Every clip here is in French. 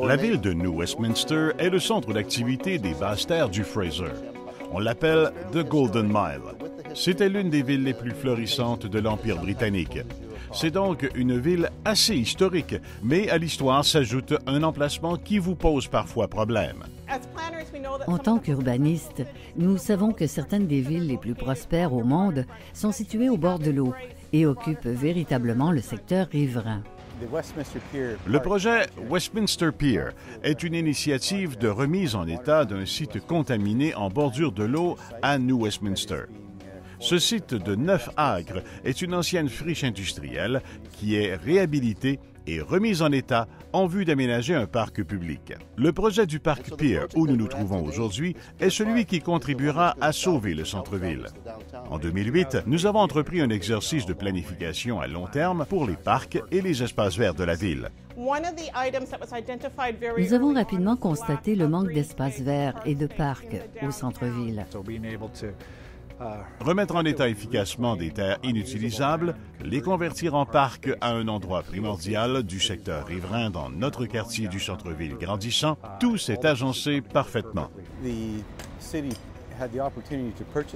La ville de New Westminster est le centre d'activité des basses terres du Fraser. On l'appelle The Golden Mile. C'était l'une des villes les plus florissantes de l'Empire britannique. C'est donc une ville assez historique, mais à l'histoire s'ajoute un emplacement qui vous pose parfois problème. En tant qu'urbanistes, nous savons que certaines des villes les plus prospères au monde sont situées au bord de l'eau et occupent véritablement le secteur riverain. Le projet Westminster Pier est une initiative de remise en état d'un site contaminé en bordure de l'eau à New Westminster. Ce site de 9 acres est une ancienne friche industrielle qui est réhabilitée et remise en état en vue d'aménager un parc public. Le projet du parc Pier, où nous nous trouvons aujourd'hui, est celui qui contribuera à sauver le centre-ville. En 2008, nous avons entrepris un exercice de planification à long terme pour les parcs et les espaces verts de la ville. Nous avons rapidement constaté le manque d'espaces verts et de parcs au centre-ville. Remettre en état efficacement des terres inutilisables, les convertir en parcs à un endroit primordial du secteur riverain dans notre quartier du centre-ville grandissant, tout s'est agencé parfaitement.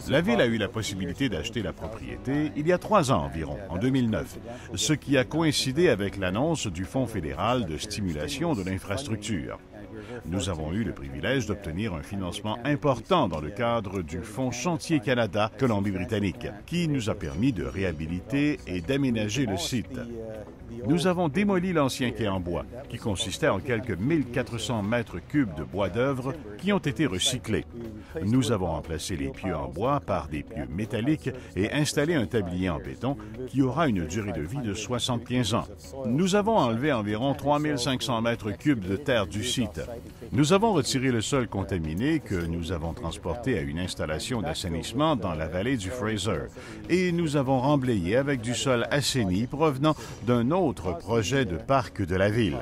La ville a eu la possibilité d'acheter la propriété il y a 3 ans environ, en 2009, ce qui a coïncidé avec l'annonce du Fonds fédéral de stimulation de l'infrastructure. Nous avons eu le privilège d'obtenir un financement important dans le cadre du Fonds Chantier Canada Colombie-Britannique, qui nous a permis de réhabiliter et d'aménager le site. Nous avons démoli l'ancien quai en bois, qui consistait en quelques 1400 mètres cubes de bois d'œuvre qui ont été recyclés. Nous avons remplacé les pieux en bois par des pieux métalliques et installé un tablier en béton qui aura une durée de vie de 75 ans. Nous avons enlevé environ 3500 mètres cubes de terre du site. Nous avons retiré le sol contaminé que nous avons transporté à une installation d'assainissement dans la vallée du Fraser et nous avons remblayé avec du sol assaini provenant d'un autre projet de parc de la ville.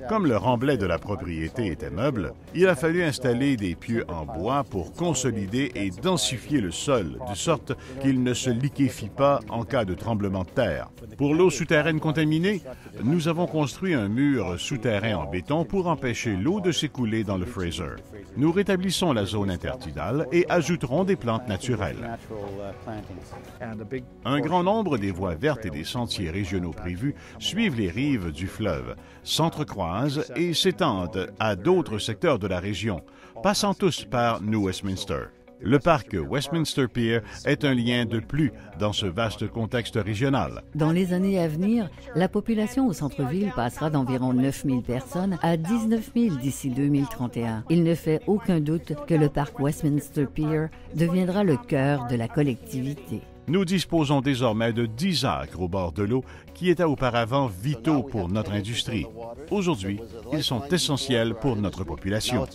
Comme le remblai de la propriété était meuble, il a fallu installer des pieux en bois pour consolider et densifier le sol, de sorte qu'il ne se liquéfie pas en cas de tremblement de terre. Pour l'eau souterraine contaminée, nous avons construit un mur souterrain en béton pour empêcher l'eau de s'écouler dans le Fraser. Nous rétablissons la zone intertidale et ajouterons des plantes naturelles. Un grand nombre des voies vertes et des sentiers régionaux prévus suivent les rives du fleuve, s'entrecroisent et s'étendent à d'autres secteurs de la région, passant tous par New Westminster. Le parc Westminster Pier est un lien de plus dans ce vaste contexte régional. Dans les années à venir, la population au centre-ville passera d'environ 9 000 personnes à 19 000 d'ici 2031. Il ne fait aucun doute que le parc Westminster Pier deviendra le cœur de la collectivité. Nous disposons désormais de 10 acres au bord de l'eau qui étaient auparavant vitaux pour notre industrie. Aujourd'hui, ils sont essentiels pour notre population.